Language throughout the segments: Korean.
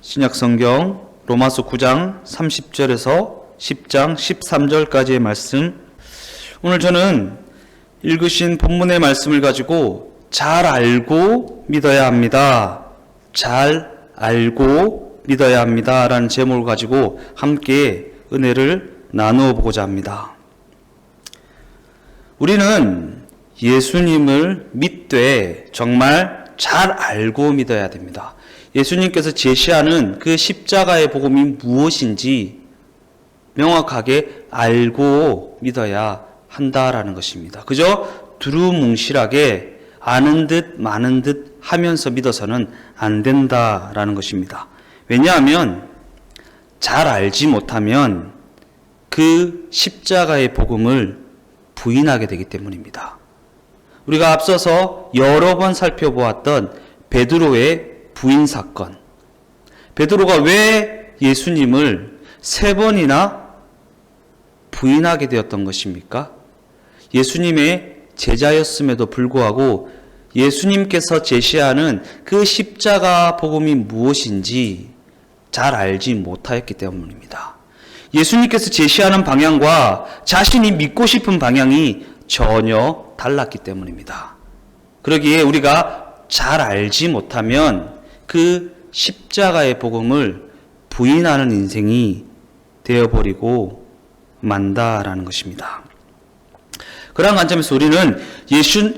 신약성경 로마서 9장 30절에서 10장 13절까지의 말씀, 오늘 저는 읽으신 본문의 말씀을 가지고 잘 알고 믿어야 합니다, 잘 알고 믿어야 합니다 라는 제목을 가지고 함께 은혜를 나누어 보고자 합니다. 우리는 예수님을 믿되 정말 잘 알고 믿어야 됩니다. 예수님께서 제시하는 그 십자가의 복음이 무엇인지 명확하게 알고 믿어야 한다라는 것입니다. 그저 두루뭉실하게 아는 듯 마는 듯 하면서 믿어서는 안 된다라는 것입니다. 왜냐하면 잘 알지 못하면 그 십자가의 복음을 부인하게 되기 때문입니다. 우리가 앞서서 여러 번 살펴보았던 베드로의 부인 사건, 베드로가 왜 예수님을 3번이나 부인하게 되었던 것입니까? 예수님의 제자였음에도 불구하고 예수님께서 제시하는 그 십자가 복음이 무엇인지 잘 알지 못하였기 때문입니다. 예수님께서 제시하는 방향과 자신이 믿고 싶은 방향이 전혀 달랐기 때문입니다. 그러기에 우리가 잘 알지 못하면 그 십자가의 복음을 부인하는 인생이 되어버리고 만다라는 것입니다. 그러한 관점에서 우리는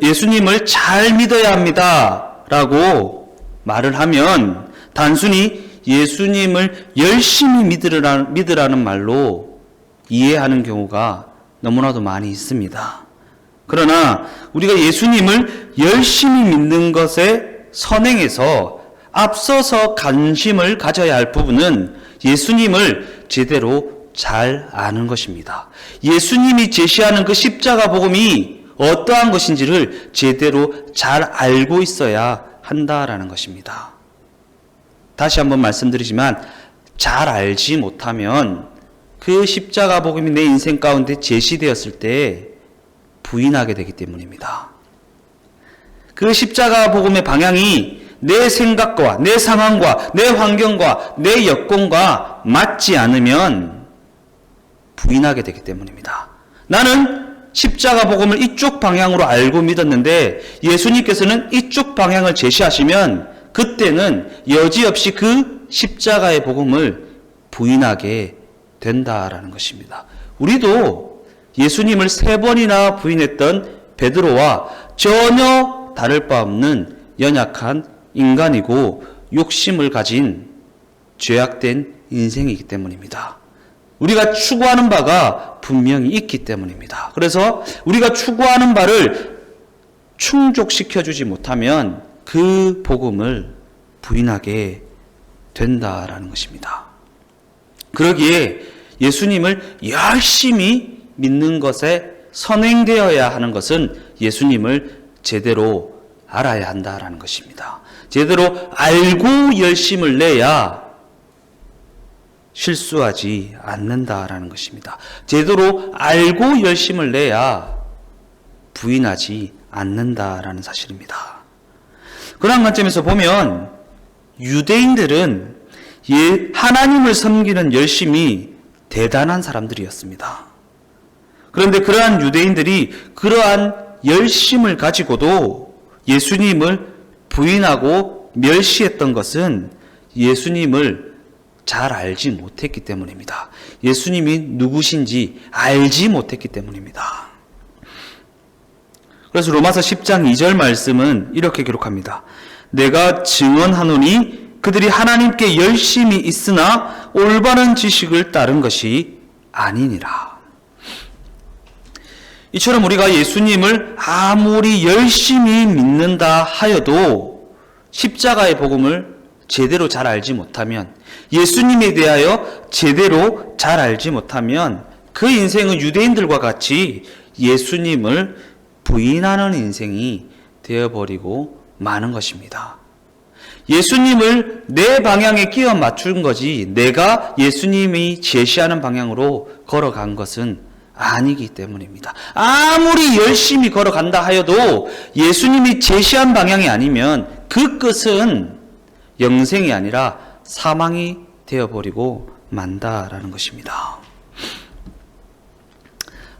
예수님을 잘 믿어야 합니다 라고 말을 하면 단순히 예수님을 열심히 믿으라는 말로 이해하는 경우가 너무나도 많이 있습니다. 그러나 우리가 예수님을 열심히 믿는 것에 선행해서 앞서서 관심을 가져야 할 부분은 예수님을 제대로 잘 아는 것입니다. 예수님이 제시하는 그 십자가 복음이 어떠한 것인지를 제대로 잘 알고 있어야 한다라는 것입니다. 다시 한번 말씀드리지만 잘 알지 못하면 그 십자가 복음이 내 인생 가운데 제시되었을 때 부인하게 되기 때문입니다. 그 십자가 복음의 방향이 내 생각과 내 상황과 내 환경과 내 여건과 맞지 않으면 부인하게 되기 때문입니다. 나는 십자가 복음을 이쪽 방향으로 알고 믿었는데 예수님께서는 이쪽 방향을 제시하시면 그때는 여지없이 그 십자가의 복음을 부인하게 된다라는 것입니다. 우리도 예수님을 3번이나 부인했던 베드로와 전혀 다를 바 없는 연약한 인간이고 욕심을 가진 죄악된 인생이기 때문입니다. 우리가 추구하는 바가 분명히 있기 때문입니다. 그래서 우리가 추구하는 바를 충족시켜주지 못하면 그 복음을 부인하게 된다라는 것입니다. 그러기에 예수님을 열심히 믿는 것에 선행되어야 하는 것은 예수님을 제대로 알아야 한다라는 것입니다. 제대로 알고 열심을 내야 실수하지 않는다라는 것입니다. 제대로 알고 열심을 내야 부인하지 않는다라는 사실입니다. 그런 관점에서 보면 유대인들은 하나님을 섬기는 열심이 대단한 사람들이었습니다. 그런데 그러한 유대인들이 그러한 열심을 가지고도 예수님을 부인하고 멸시했던 것은 예수님을 잘 알지 못했기 때문입니다. 예수님이 누구신지 알지 못했기 때문입니다. 그래서 로마서 10장 2절 말씀은 이렇게 기록합니다. 내가 증언하노니 그들이 하나님께 열심히 있으나 올바른 지식을 따른 것이 아니니라. 이처럼 우리가 예수님을 아무리 열심히 믿는다 하여도 십자가의 복음을 제대로 잘 알지 못하면, 예수님에 대하여 제대로 잘 알지 못하면 그 인생은 유대인들과 같이 예수님을 부인하는 인생이 되어버리고 마는 것입니다. 예수님을 내 방향에 끼워 맞춘 거지 내가 예수님이 제시하는 방향으로 걸어간 것은 아니기 때문입니다. 아무리 열심히 걸어간다 하여도 예수님이 제시한 방향이 아니면 그 끝은 영생이 아니라 사망이 되어버리고 만다라는 것입니다.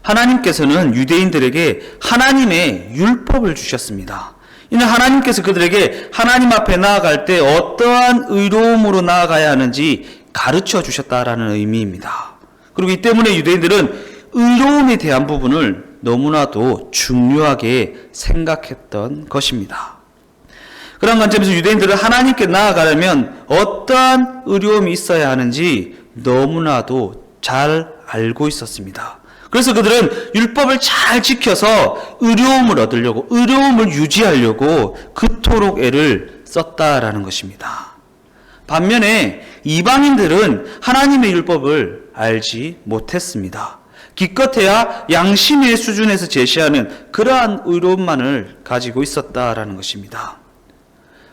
하나님께서는 유대인들에게 하나님의 율법을 주셨습니다. 이는 하나님께서 그들에게 하나님 앞에 나아갈 때 어떠한 의로움으로 나아가야 하는지 가르쳐 주셨다라는 의미입니다. 그리고 이 때문에 유대인들은 의로움에 대한 부분을 너무나도 중요하게 생각했던 것입니다. 그런 관점에서 유대인들은 하나님께 나아가려면 어떠한 의로움이 있어야 하는지 너무나도 잘 알고 있었습니다. 그래서 그들은 율법을 잘 지켜서 의로움을 얻으려고, 의로움을 유지하려고 그토록 애를 썼다라는 것입니다. 반면에 이방인들은 하나님의 율법을 알지 못했습니다. 기껏해야 양심의 수준에서 제시하는 그러한 의로움만을 가지고 있었다라는 것입니다.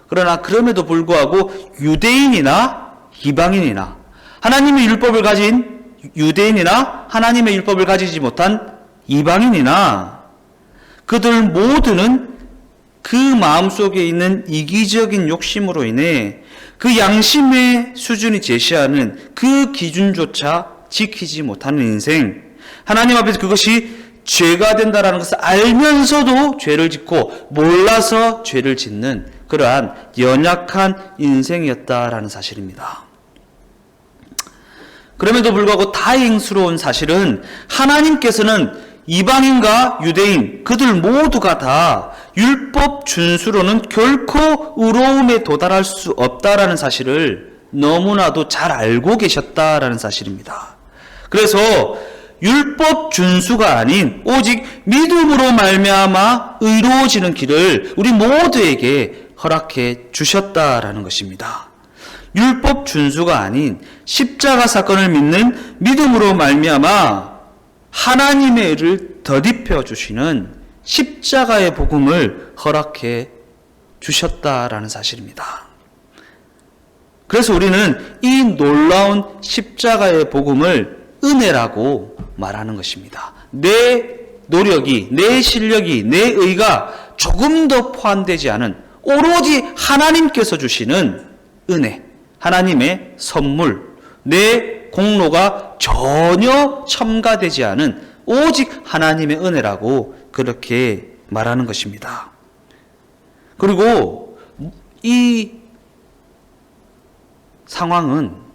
그러나 그럼에도 불구하고 유대인이나 이방인이나 하나님의 율법을 가진 유대인이나 하나님의 율법을 가지지 못한 이방인이나 그들 모두는 그 마음속에 있는 이기적인 욕심으로 인해 그 양심의 수준이 제시하는 그 기준조차 지키지 못하는 인생, 하나님 앞에서 그것이 죄가 된다라는 것을 알면서도 죄를 짓고 몰라서 죄를 짓는 그러한 연약한 인생이었다라는 사실입니다. 그럼에도 불구하고 다행스러운 사실은 하나님께서는 이방인과 유대인 그들 모두가 다 율법 준수로는 결코 의로움에 도달할 수 없다라는 사실을 너무나도 잘 알고 계셨다라는 사실입니다. 그래서 율법 준수가 아닌 오직 믿음으로 말미암아 의로워지는 길을 우리 모두에게 허락해 주셨다라는 것입니다. 율법 준수가 아닌 십자가 사건을 믿는 믿음으로 말미암아 하나님의 의를 덧입혀 주시는 십자가의 복음을 허락해 주셨다라는 사실입니다. 그래서 우리는 이 놀라운 십자가의 복음을 은혜라고 말하는 것입니다. 내 노력이, 내 실력이, 내 의가 조금 더 포함되지 않은 오로지 하나님께서 주시는 은혜, 하나님의 선물, 내 공로가 전혀 첨가되지 않은 오직 하나님의 은혜라고 그렇게 말하는 것입니다. 그리고 이 상황은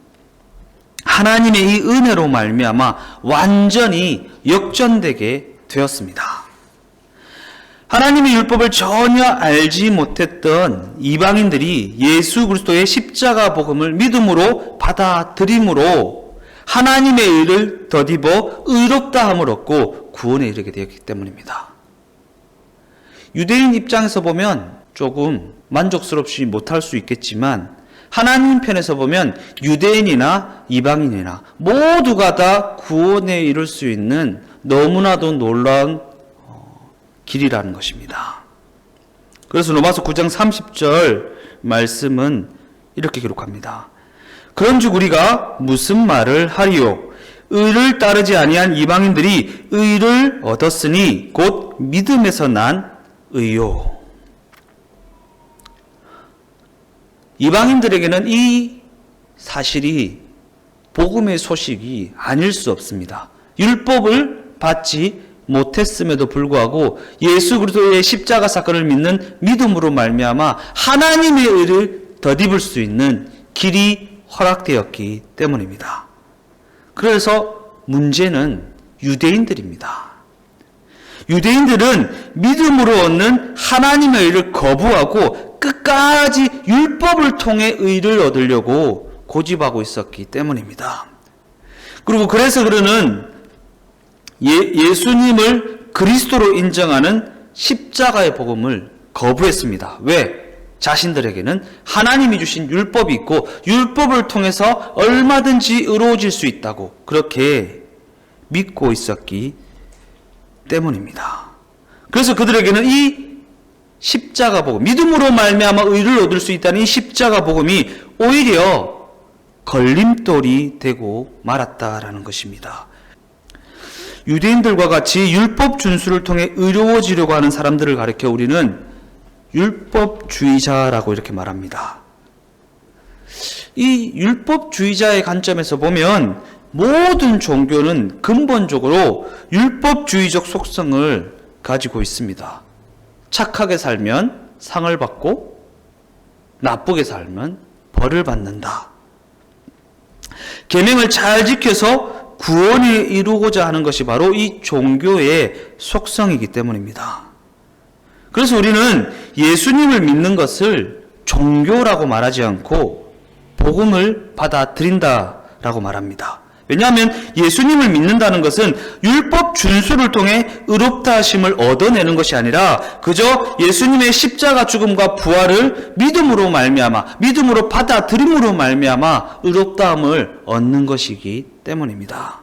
하나님의 이 은혜로 말미암아 완전히 역전되게 되었습니다. 하나님의 율법을 전혀 알지 못했던 이방인들이 예수 그리스도의 십자가 복음을 믿음으로 받아들임으로 하나님의 의를 덧입어 의롭다함을 얻고 구원에 이르게 되었기 때문입니다. 유대인 입장에서 보면 조금 만족스럽지 못할 수 있겠지만 하나님 편에서 보면 유대인이나 이방인이나 모두가 다 구원에 이를 수 있는 너무나도 놀라운 길이라는 것입니다. 그래서 로마서 9장 30절 말씀은 이렇게 기록합니다. 그런즉 우리가 무슨 말을 하리요? 의를 따르지 아니한 이방인들이 의를 얻었으니 곧 믿음에서 난 의요. 이방인들에게는 이 사실이 복음의 소식이 아닐 수 없습니다. 율법을 받지 못했음에도 불구하고 예수 그리스도의 십자가 사건을 믿는 믿음으로 말미암아 하나님의 의를 덧입을 수 있는 길이 허락되었기 때문입니다. 그래서 문제는 유대인들입니다. 유대인들은 믿음으로 얻는 하나님의 의를 거부하고 끝까지 율법을 통해 의를 얻으려고 고집하고 있었기 때문입니다. 그리고 그래서 그는 예수님을 그리스도로 인정하는 십자가의 복음을 거부했습니다. 왜? 자신들에게는 하나님이 주신 율법이 있고 율법을 통해서 얼마든지 의로워질 수 있다고 그렇게 믿고 있었기 때문입니다. 그래서 그들에게는 이 십자가 복음, 믿음으로 말미암아 의를 얻을 수 있다는 이 십자가 복음이 오히려 걸림돌이 되고 말았다라는 것입니다. 유대인들과 같이 율법 준수를 통해 의로워지려고 하는 사람들을 가리켜 우리는 율법주의자라고 이렇게 말합니다. 이 율법주의자의 관점에서 보면 모든 종교는 근본적으로 율법주의적 속성을 가지고 있습니다. 착하게 살면 상을 받고 나쁘게 살면 벌을 받는다. 계명을 잘 지켜서 구원을 이루고자 하는 것이 바로 이 종교의 속성이기 때문입니다. 그래서 우리는 예수님을 믿는 것을 종교라고 말하지 않고 복음을 받아들인다라고 말합니다. 왜냐하면 예수님을 믿는다는 것은 율법 준수를 통해 의롭다 하심을 얻어내는 것이 아니라 그저 예수님의 십자가 죽음과 부활을 믿음으로 말미암아, 믿음으로 받아들임으로 말미암아 의롭다함을 얻는 것이기 때문입니다.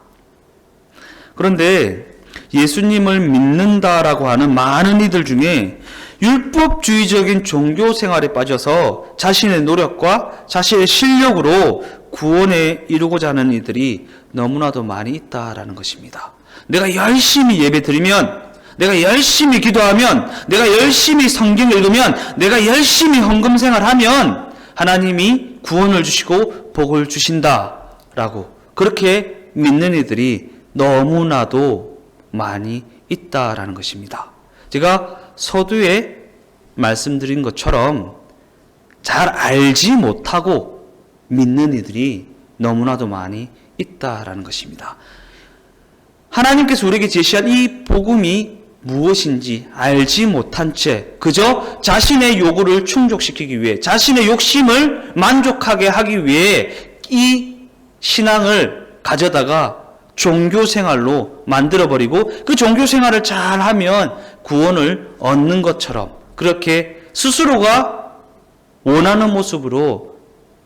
그런데 예수님을 믿는다라고 하는 많은 이들 중에 율법주의적인 종교 생활에 빠져서 자신의 노력과 자신의 실력으로 구원에 이루고자 하는 이들이 너무나도 많이 있다라는 것입니다. 내가 열심히 예배드리면, 내가 열심히 기도하면, 내가 열심히 성경 읽으면, 내가 열심히 헌금 생활하면 하나님이 구원을 주시고 복을 주신다라고 그렇게 믿는 이들이 너무나도 많이 있다라는 것입니다. 제가 서두에 말씀드린 것처럼 잘 알지 못하고 믿는 이들이 너무나도 많이 있다라는 것입니다. 하나님께서 우리에게 제시한 이 복음이 무엇인지 알지 못한 채 그저 자신의 요구를 충족시키기 위해, 자신의 욕심을 만족하게 하기 위해 이 신앙을 가져다가 종교생활로 만들어버리고 그 종교생활을 잘하면 구원을 얻는 것처럼 그렇게 스스로가 원하는 모습으로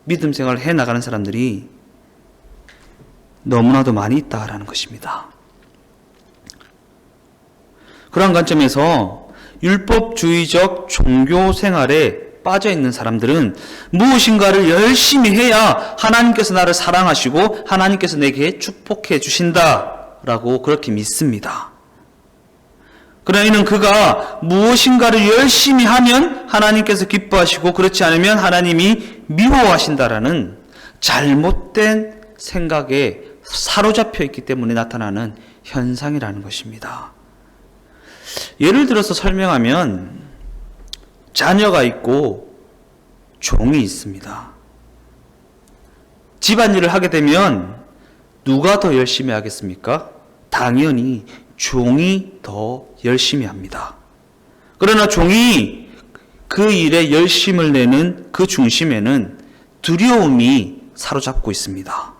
믿음 생활을 해나가는 사람들이 너무나도 많이 있다라는 것입니다. 그러한 관점에서 율법주의적 종교생활에 빠져있는 사람들은 무엇인가를 열심히 해야 하나님께서 나를 사랑하시고 하나님께서 내게 축복해 주신다라고 그렇게 믿습니다. 그러나 이는 그가 무엇인가를 열심히 하면 하나님께서 기뻐하시고 그렇지 않으면 하나님이 미워하신다라는 잘못된 생각에 사로잡혀 있기 때문에 나타나는 현상이라는 것입니다. 예를 들어서 설명하면 자녀가 있고 종이 있습니다. 집안일을 하게 되면 누가 더 열심히 하겠습니까? 당연히 종이 더 열심히 합니다. 그러나 종이 그 일에 열심을 내는 그 중심에는 두려움이 사로잡고 있습니다.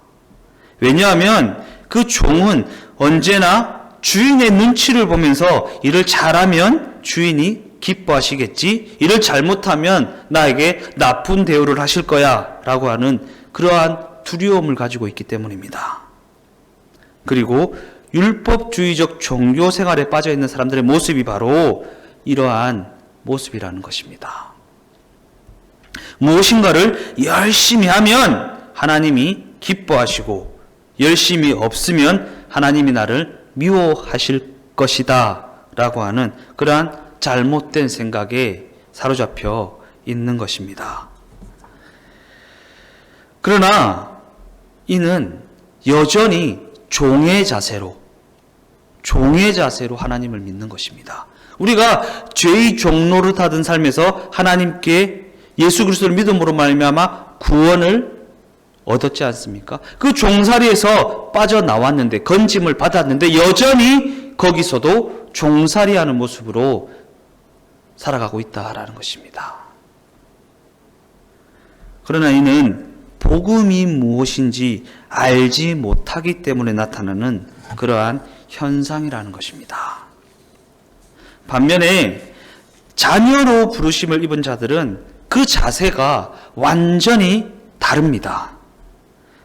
왜냐하면 그 종은 언제나 주인의 눈치를 보면서 일을 잘하면 주인이 기뻐하시겠지, 일을 잘못하면 나에게 나쁜 대우를 하실 거야 라고 하는 그러한 두려움을 가지고 있기 때문입니다. 그리고 율법주의적 종교 생활에 빠져있는 사람들의 모습이 바로 이러한 모습이라는 것입니다. 무엇인가를 열심히 하면 하나님이 기뻐하시고 열심히 없으면 하나님이 나를 미워하실 것이다 라고 하는 그러한 잘못된 생각에 사로잡혀 있는 것입니다. 그러나 이는 여전히 종의 자세로 하나님을 믿는 것입니다. 우리가 죄의 종로를 타던 삶에서 하나님께 예수 그리스도를 믿음으로 말미암아 구원을 얻었지 않습니까? 그 종살이에서 빠져나왔는데, 건짐을 받았는데 여전히 거기서도 종살이하는 모습으로 살아가고 있다라는 것입니다. 그러나 이는 복음이 무엇인지 알지 못하기 때문에 나타나는 그러한 현상이라는 것입니다. 반면에 자녀로 부르심을 입은 자들은 그 자세가 완전히 다릅니다.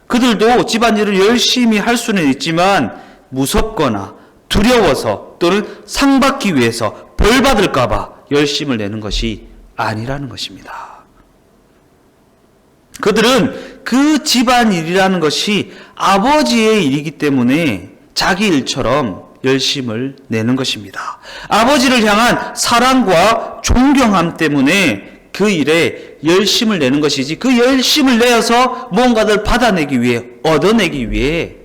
그들도 집안일을 열심히 할 수는 있지만 무섭거나 두려워서 또는 상 받기 위해서 벌 받을까 봐 열심을 내는 것이 아니라는 것입니다. 그들은 그 집안일이라는 것이 아버지의 일이기 때문에 자기 일처럼 열심을 내는 것입니다. 아버지를 향한 사랑과 존경함 때문에 그 일에 열심을 내는 것이지, 그 열심을 내어서 뭔가를 받아내기 위해, 얻어내기 위해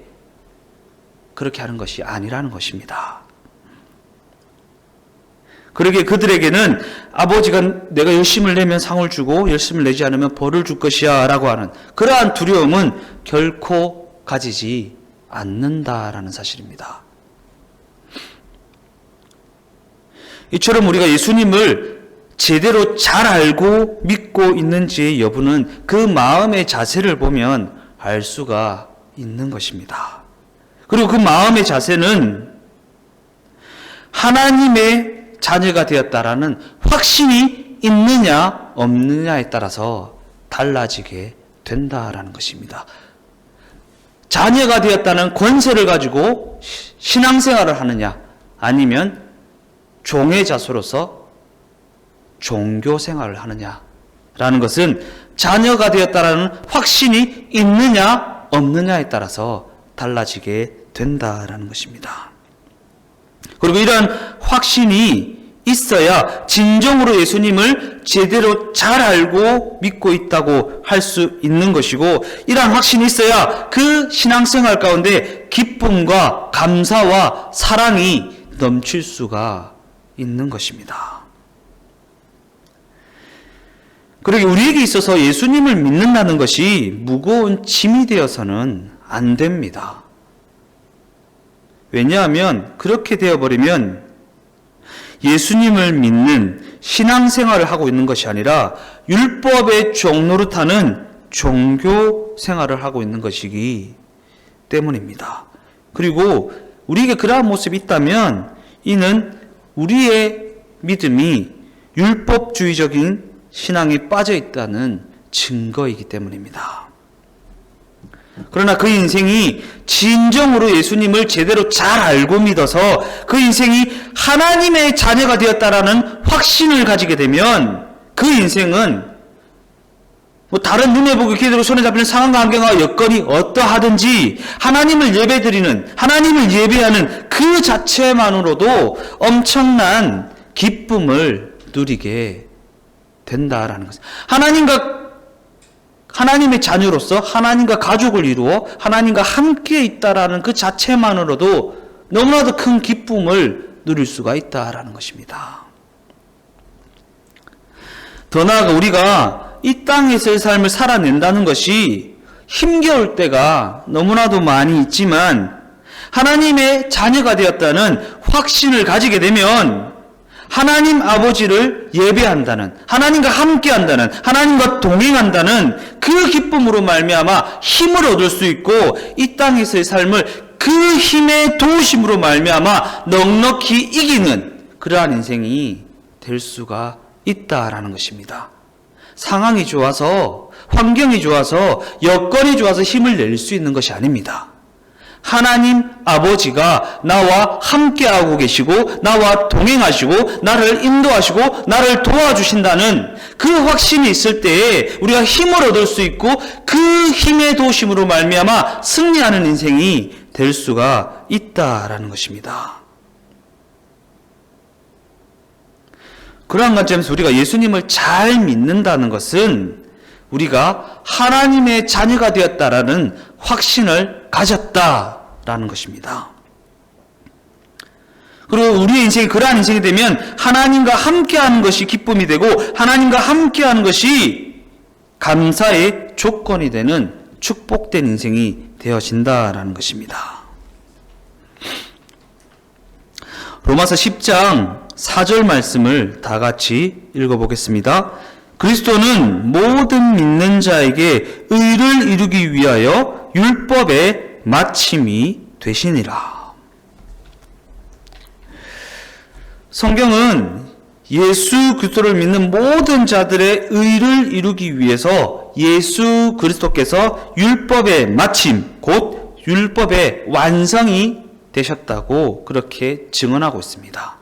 그렇게 하는 것이 아니라는 것입니다. 그러기에 그들에게는 아버지가 내가 열심을 내면 상을 주고 열심을 내지 않으면 벌을 줄 것이야 라고 하는 그러한 두려움은 결코 가지지 않는다라는 사실입니다. 이처럼 우리가 예수님을 제대로 잘 알고 믿고 있는지의 여부는 그 마음의 자세를 보면 알 수가 있는 것입니다. 그리고 그 마음의 자세는 하나님의 자녀가 되었다라는 확신이 있느냐 없느냐에 따라서 달라지게 된다라는 것입니다. 자녀가 되었다는 권세를 가지고 신앙생활을 하느냐 아니면 종의 자소로서 종교생활을 하느냐라는 것은 자녀가 되었다는 확신이 있느냐 없느냐에 따라서 달라지게 된다라는 것입니다. 그리고 이러한 확신이 있어야 진정으로 예수님을 제대로 잘 알고 믿고 있다고 할 수 있는 것이고, 이러한 확신이 있어야 그 신앙생활 가운데 기쁨과 감사와 사랑이 넘칠 수가 있는 것입니다. 그러기 우리에게 있어서 예수님을 믿는다는 것이 무거운 짐이 되어서는 안 됩니다. 왜냐하면 그렇게 되어버리면 예수님을 믿는 신앙생활을 하고 있는 것이 아니라 율법의 종노릇하는 종교생활을 하고 있는 것이기 때문입니다. 그리고 우리에게 그러한 모습이 있다면 이는 우리의 믿음이 율법주의적인 신앙에 빠져 있다는 증거이기 때문입니다. 그러나 그 인생이 진정으로 예수님을 제대로 잘 알고 믿어서 그 인생이 하나님의 자녀가 되었다라는 확신을 가지게 되면 그 인생은 다른 눈에 보기 기대로 손에 잡히는 상황과 환경과 여건이 어떠하든지 하나님을 예배드리는, 하나님을 예배하는 그 자체만으로도 엄청난 기쁨을 누리게 된다라는 것. 하나님의 자녀로서 하나님과 가족을 이루어 하나님과 함께 있다라는 그 자체만으로도 너무나도 큰 기쁨을 누릴 수가 있다라는 것입니다. 더 나아가 우리가 이 땅에서의 삶을 살아낸다는 것이 힘겨울 때가 너무나도 많이 있지만 하나님의 자녀가 되었다는 확신을 가지게 되면 하나님 아버지를 예배한다는, 하나님과 함께한다는, 하나님과 동행한다는 그 기쁨으로 말미암아 힘을 얻을 수 있고 이 땅에서의 삶을 그 힘의 도우심으로 말미암아 넉넉히 이기는 그러한 인생이 될 수가 있다라는 것입니다. 상황이 좋아서, 환경이 좋아서, 여건이 좋아서 힘을 낼 수 있는 것이 아닙니다. 하나님 아버지가 나와 함께하고 계시고 나와 동행하시고 나를 인도하시고 나를 도와주신다는 그 확신이 있을 때에 우리가 힘을 얻을 수 있고 그 힘의 도심으로 말미암아 승리하는 인생이 될 수가 있다라는 것입니다. 그러한 관점에서 우리가 예수님을 잘 믿는다는 것은 우리가 하나님의 자녀가 되었다라는 확신을 가졌다라는 것입니다. 그리고 우리의 인생이 그러한 인생이 되면 하나님과 함께하는 것이 기쁨이 되고 하나님과 함께하는 것이 감사의 조건이 되는 축복된 인생이 되어진다라는 것입니다. 로마서 10장 4절 말씀을 다 같이 읽어보겠습니다. 그리스도는 모든 믿는 자에게 의를 이루기 위하여 율법의 마침이 되시니라. 성경은 예수 그리스도를 믿는 모든 자들의 의를 이루기 위해서 예수 그리스도께서 율법의 마침, 곧 율법의 완성이 되셨다고 그렇게 증언하고 있습니다.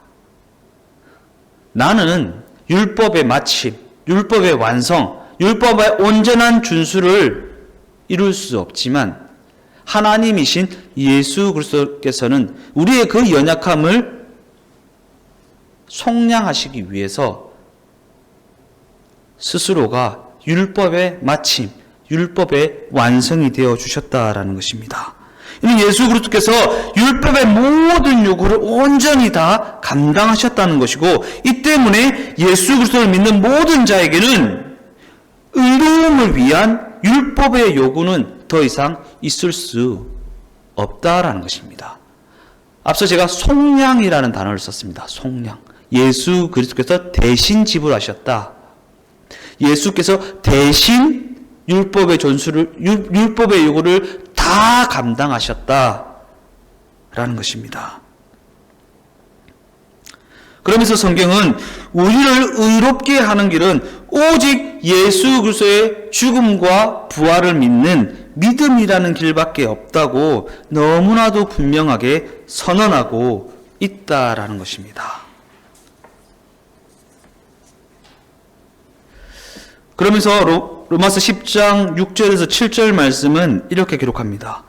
나는 율법의 마침, 율법의 완성, 율법의 온전한 준수를 이룰 수 없지만 하나님이신 예수 그리스도께서는 우리의 그 연약함을 속량하시기 위해서 스스로가 율법의 마침, 율법의 완성이 되어 주셨다라는 것입니다. 예수 그리스도께서 율법의 모든 요구를 온전히 다 감당하셨다는 것이고, 이 때문에 예수 그리스도를 믿는 모든 자에게는 의로움을 위한 율법의 요구는 더 이상 있을 수 없다라는 것입니다. 앞서 제가 속량이라는 단어를 썼습니다. 속량. 예수 그리스도께서 대신 지불하셨다. 예수께서 대신 율법의 율법의 요구를 다 감당하셨다라는 것입니다. 그러면서 성경은 우리를 의롭게 하는 길은 오직 예수 그리스도의 죽음과 부활을 믿는 믿음이라는 길밖에 없다고 너무나도 분명하게 선언하고 있다라는 것입니다. 그러면서 로마서 10장 6절에서 7절 말씀은 이렇게 기록합니다.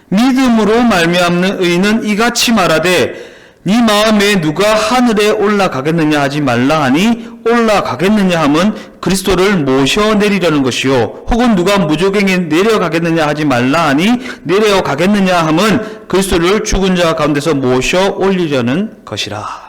믿음으로 말미암는 의인은 이같이 말하되 네 마음에 누가 하늘에 올라가겠느냐 하지 말라 하니 올라가겠느냐 함은 그리스도를 모셔내리려는 것이요 혹은 누가 무저갱에 내려가겠느냐 하지 말라 하니 내려가겠느냐 함은 그리스도를 죽은 자 가운데서 모셔 올리려는 것이라.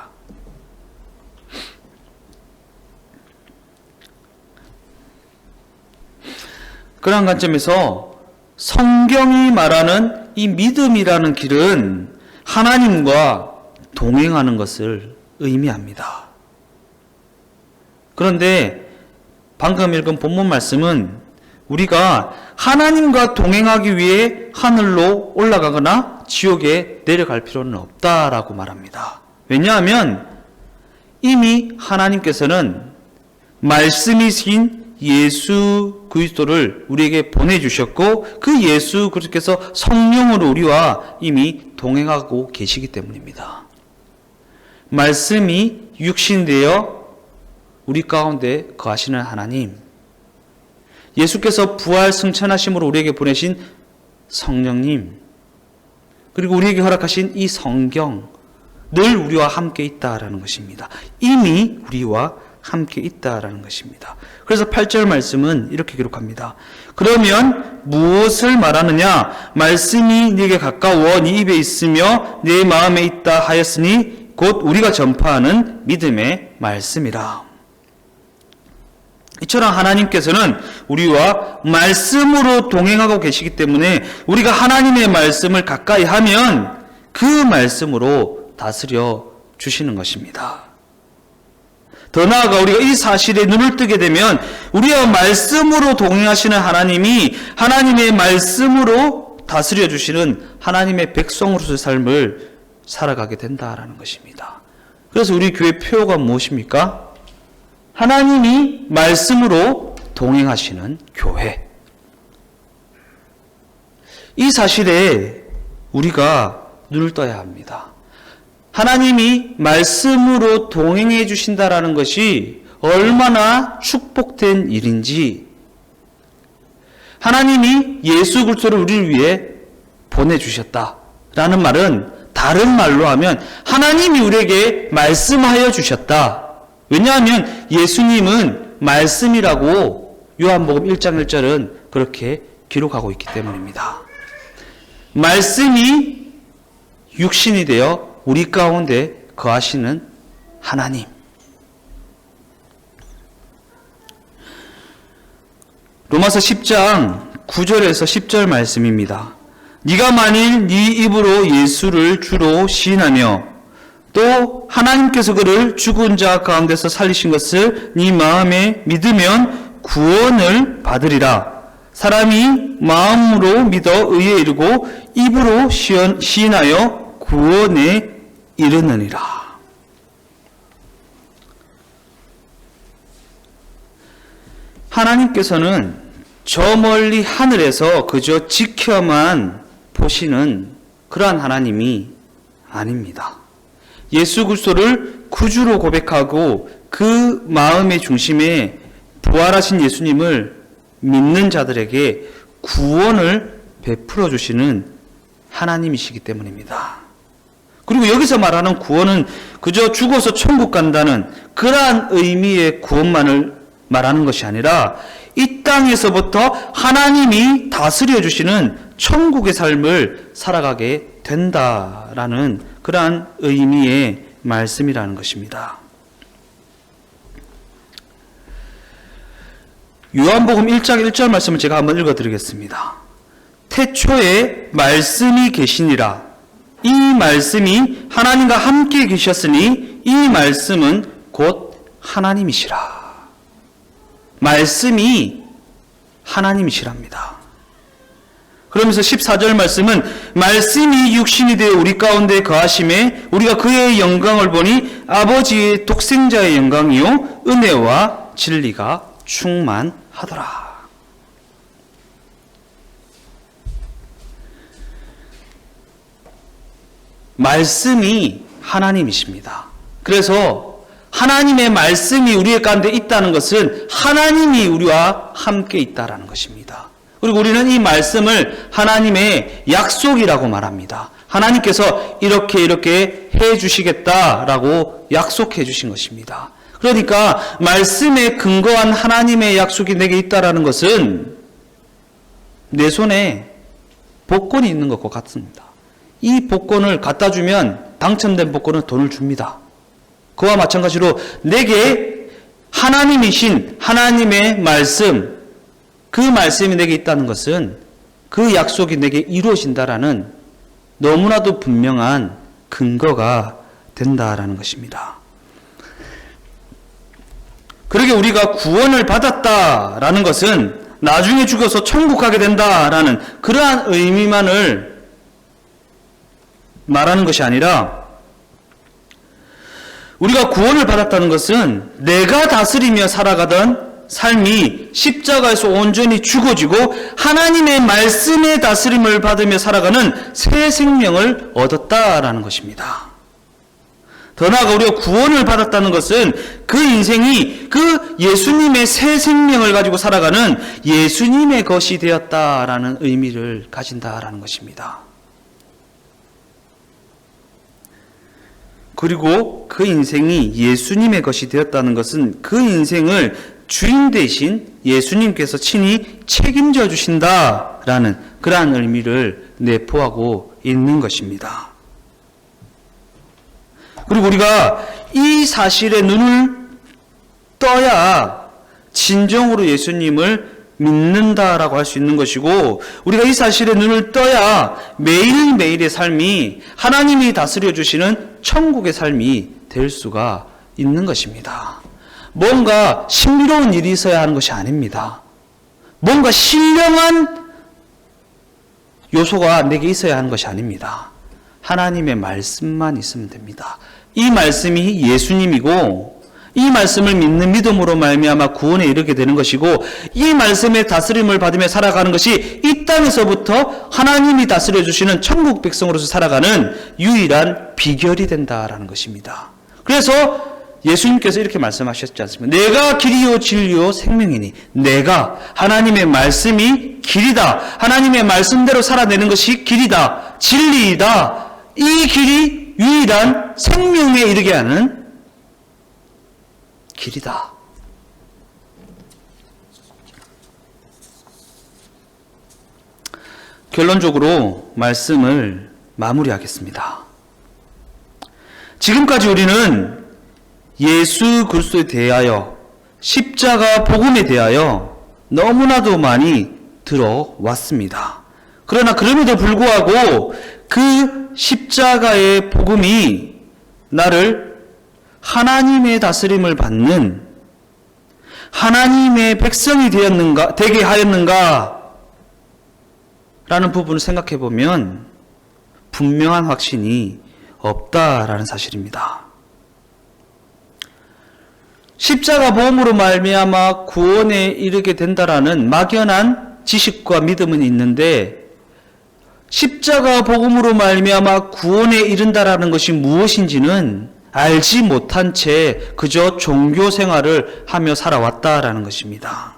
그러한 관점에서 성경이 말하는 이 믿음이라는 길은 하나님과 동행하는 것을 의미합니다. 그런데 방금 읽은 본문 말씀은 우리가 하나님과 동행하기 위해 하늘로 올라가거나 지옥에 내려갈 필요는 없다라고 말합니다. 왜냐하면 이미 하나님께서는 말씀이신 예수 그리스도를 우리에게 보내주셨고 그 예수 그리스도께서 성령으로 우리와 이미 동행하고 계시기 때문입니다. 말씀이 육신되어 우리 가운데 거하시는 하나님, 예수께서 부활 승천하심으로 우리에게 보내신 성령님, 그리고 우리에게 허락하신 이 성경, 늘 우리와 함께 있다라는 것입니다. 이미 우리와 함께 있다라는 것입니다. 그래서 8절 말씀은 이렇게 기록합니다. 그러면 무엇을 말하느냐? 말씀이 네게 가까워 네 입에 있으며 네 마음에 있다 하였으니 곧 우리가 전파하는 믿음의 말씀이라. 이처럼 하나님께서는 우리와 말씀으로 동행하고 계시기 때문에 우리가 하나님의 말씀을 가까이 하면 그 말씀으로 다스려 주시는 것입니다. 더 나아가 우리가 이 사실에 눈을 뜨게 되면 우리와 말씀으로 동행하시는 하나님이 하나님의 말씀으로 다스려 주시는 하나님의 백성으로서의 삶을 살아가게 된다라는 것입니다. 그래서 우리 교회 표어가 무엇입니까? 하나님이 말씀으로 동행하시는 교회. 이 사실에 우리가 눈을 떠야 합니다. 하나님이 말씀으로 동행해 주신다라는 것이 얼마나 축복된 일인지, 하나님이 예수 그리스도를 우리를 위해 보내주셨다라는 말은 다른 말로 하면 하나님이 우리에게 말씀하여 주셨다. 왜냐하면 예수님은 말씀이라고 요한복음 1장 1절은 그렇게 기록하고 있기 때문입니다. 말씀이 육신이 되어 우리 가운데 거하시는 하나님. 로마서 10장 9절에서 10절 말씀입니다. 네가 만일 네 입으로 예수를 주로 시인하며 또 하나님께서 그를 죽은 자 가운데서 살리신 것을 네 마음에 믿으면 구원을 받으리라. 사람이 마음으로 믿어 의에 이르고 입으로 시인하여 구원에 이르느니라. 하나님께서는 저 멀리 하늘에서 그저 지켜만 보시는 그러한 하나님이 아닙니다. 예수 그리스도를 구주로 고백하고 그 마음의 중심에 부활하신 예수님을 믿는 자들에게 구원을 베풀어 주시는 하나님이시기 때문입니다. 그리고 여기서 말하는 구원은 그저 죽어서 천국 간다는 그러한 의미의 구원만을 말하는 것이 아니라 이 땅에서부터 하나님이 다스려 주시는 천국의 삶을 살아가게 된다라는 그러한 의미의 말씀이라는 것입니다. 요한복음 1장 1절 말씀을 제가 한번 읽어드리겠습니다. 태초에 말씀이 계시니라. 이 말씀이 하나님과 함께 계셨으니 이 말씀은 곧 하나님이시라. 말씀이 하나님이시랍니다. 그러면서 14절 말씀은 말씀이 육신이 되어 우리 가운데 거하심에 우리가 그의 영광을 보니 아버지의 독생자의 영광이요 은혜와 진리가 충만하더라. 말씀이 하나님이십니다. 그래서 하나님의 말씀이 우리 가운데 있다는 것은 하나님이 우리와 함께 있다라는 것입니다. 그리고 우리는 이 말씀을 하나님의 약속이라고 말합니다. 하나님께서 이렇게 해 주시겠다라고 약속해 주신 것입니다. 그러니까 말씀에 근거한 하나님의 약속이 내게 있다라는 것은 내 손에 복권이 있는 것과 같습니다. 이 복권을 갖다 주면 당첨된 복권은 돈을 줍니다. 그와 마찬가지로 내게 하나님이신 하나님의 말씀, 그 말씀이 내게 있다는 것은 그 약속이 내게 이루어진다라는 너무나도 분명한 근거가 된다라는 것입니다. 그러게 우리가 구원을 받았다라는 것은 나중에 죽어서 천국 가게 된다라는 그러한 의미만을 말하는 것이 아니라 우리가 구원을 받았다는 것은 내가 다스리며 살아가던 삶이 십자가에서 온전히 죽어지고 하나님의 말씀의 다스림을 받으며 살아가는 새 생명을 얻었다라는 것입니다. 더 나아가 우리가 구원을 받았다는 것은 그 인생이 그 예수님의 새 생명을 가지고 살아가는 예수님의 것이 되었다라는 의미를 가진다라는 것입니다. 그리고 그 인생이 예수님의 것이 되었다는 것은 그 인생을 주인 대신 예수님께서 친히 책임져 주신다라는 그러한 의미를 내포하고 있는 것입니다. 그리고 우리가 이 사실에 눈을 떠야 진정으로 예수님을 믿는다라고 할 수 있는 것이고, 우리가 이 사실에 눈을 떠야 매일매일의 삶이 하나님이 다스려 주시는 천국의 삶이 될 수가 있는 것입니다. 뭔가 신비로운 일이 있어야 하는 것이 아닙니다. 뭔가 신령한 요소가 내게 있어야 하는 것이 아닙니다. 하나님의 말씀만 있으면 됩니다. 이 말씀이 예수님이고 이 말씀을 믿는 믿음으로 말미암아 구원에 이르게 되는 것이고, 이 말씀의 다스림을 받으며 살아가는 것이 이 땅에서부터 하나님이 다스려 주시는 천국 백성으로서 살아가는 유일한 비결이 된다라는 것입니다. 그래서 예수님께서 이렇게 말씀하셨지 않습니까? 내가 길이요 진리요 생명이니, 내가 하나님의 말씀이 길이다, 하나님의 말씀대로 살아내는 것이 길이다, 진리이다, 이 길이 유일한 생명에 이르게 하는 길이다. 결론적으로 말씀을 마무리하겠습니다. 지금까지 우리는 예수 그리스도에 대하여, 십자가 복음에 대하여 너무나도 많이 들어왔습니다. 그러나 그럼에도 불구하고 그 십자가의 복음이 나를 하나님의 다스림을 받는 하나님의 백성이 되게 하였는가? 라는 부분을 생각해 보면 분명한 확신이 없다라는 사실입니다. 십자가 복음으로 말미암아 구원에 이르게 된다라는 막연한 지식과 믿음은 있는데, 십자가 복음으로 말미암아 구원에 이른다라는 것이 무엇인지는 알지 못한 채 그저 종교 생활을 하며 살아왔다라는 것입니다.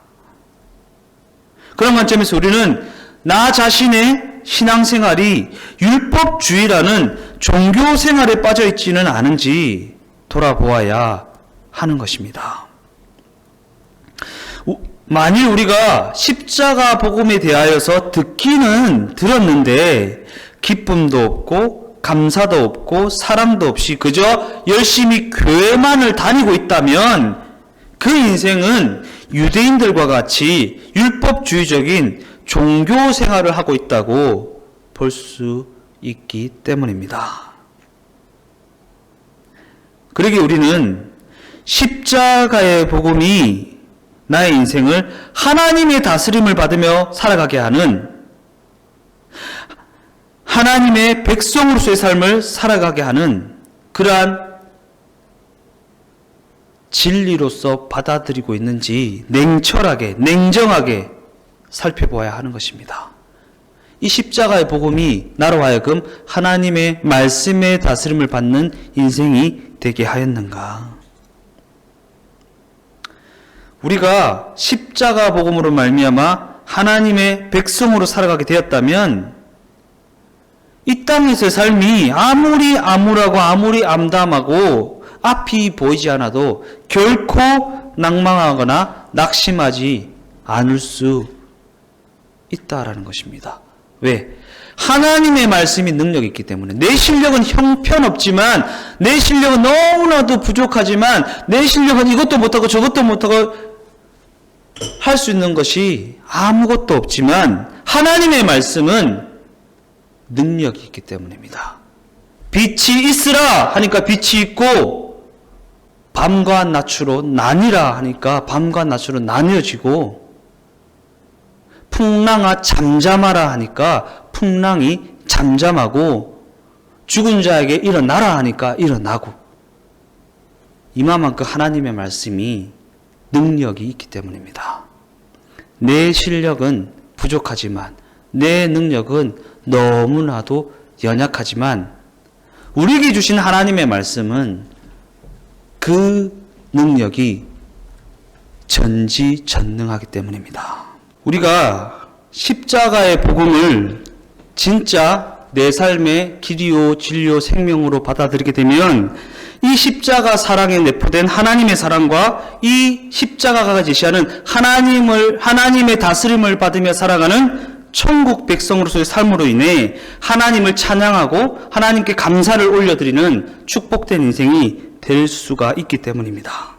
그런 관점에서 우리는 나 자신의 신앙생활이 율법주의라는 종교 생활에 빠져 있지는 않은지 돌아보아야 하는 것입니다. 만일 우리가 십자가 복음에 대하여서 듣기는 들었는데 기쁨도 없고 감사도 없고 사랑도 없이 그저 열심히 교회만을 다니고 있다면 그 인생은 유대인들과 같이 율법주의적인 종교 생활을 하고 있다고 볼 수 있기 때문입니다. 그러기에 우리는 십자가의 복음이 나의 인생을 하나님의 다스림을 받으며 살아가게 하는 하나님의 백성으로서의 삶을 살아가게 하는 그러한 진리로서 받아들이고 있는지 냉철하게, 냉정하게 살펴보아야 하는 것입니다. 이 십자가의 복음이 나로 하여금 하나님의 말씀의 다스림을 받는 인생이 되게 하였는가? 우리가 십자가 복음으로 말미암아 하나님의 백성으로 살아가게 되었다면 이 땅에서의 삶이 아무리 암울하고 아무리 암담하고 앞이 보이지 않아도 결코 낭망하거나 낙심하지 않을 수 있다라는 것입니다. 왜? 하나님의 말씀이 능력이 있기 때문에. 내 실력은 형편없지만, 내 실력은 너무나도 부족하지만, 내 실력은 이것도 못하고 저것도 못하고 할 수 있는 것이 아무것도 없지만 하나님의 말씀은 능력이 있기 때문입니다. 빛이 있으라 하니까 빛이 있고, 밤과 낮으로 나뉘라 하니까 밤과 낮으로 나뉘어지고, 풍랑아 잠잠하라 하니까 풍랑이 잠잠하고, 죽은 자에게 일어나라 하니까 일어나고, 이만큼 하나님의 말씀이 능력이 있기 때문입니다. 내 실력은 부족하지만, 내 능력은 너무나도 연약하지만 우리에게 주신 하나님의 말씀은 그 능력이 전지전능하기 때문입니다. 우리가 십자가의 복음을 진짜 내 삶의 길이요 진리요 생명으로 받아들이게 되면 이 십자가 사랑에 내포된 하나님의 사랑과 이 십자가가 제시하는 하나님의 다스림을 받으며 살아가는 천국 백성으로서의 삶으로 인해 하나님을 찬양하고 하나님께 감사를 올려드리는 축복된 인생이 될 수가 있기 때문입니다.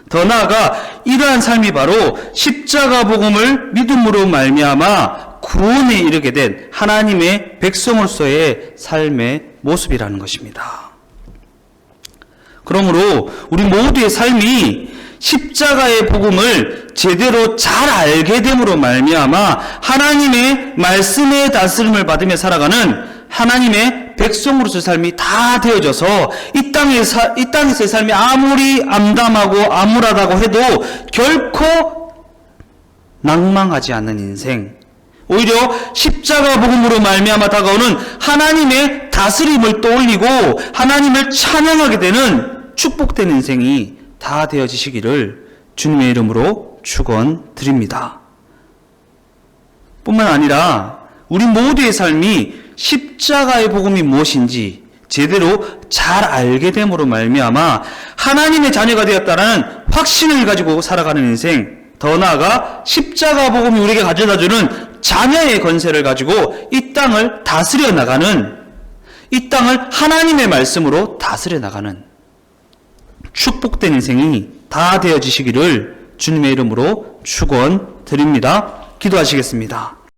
더 나아가 이러한 삶이 바로 십자가 복음을 믿음으로 말미암아 구원에 이르게 된 하나님의 백성으로서의 삶의 모습이라는 것입니다. 그러므로 우리 모두의 삶이 십자가의 복음을 제대로 잘 알게 됨으로 말미암아 하나님의 말씀의 다스림을 받으며 살아가는 하나님의 백성으로서의 삶이 다 되어져서 이 땅에서의 삶이 아무리 암담하고 암울하다고 해도 결코 낭망하지 않는 인생, 오히려 십자가 복음으로 말미암아 다가오는 하나님의 다스림을 떠올리고 하나님을 찬양하게 되는 축복된 인생이 다 되어지시기를 주님의 이름으로 축원드립니다. 뿐만 아니라 우리 모두의 삶이 십자가의 복음이 무엇인지 제대로 잘 알게 됨으로 말미암아 하나님의 자녀가 되었다는 확신을 가지고 살아가는 인생, 더 나아가 십자가 복음이 우리에게 가져다주는 자녀의 권세를 가지고 이 땅을 다스려 나가는, 이 땅을 하나님의 말씀으로 다스려 나가는 축복된 인생이 다 되어지시기를 주님의 이름으로 축원드립니다. 기도하시겠습니다.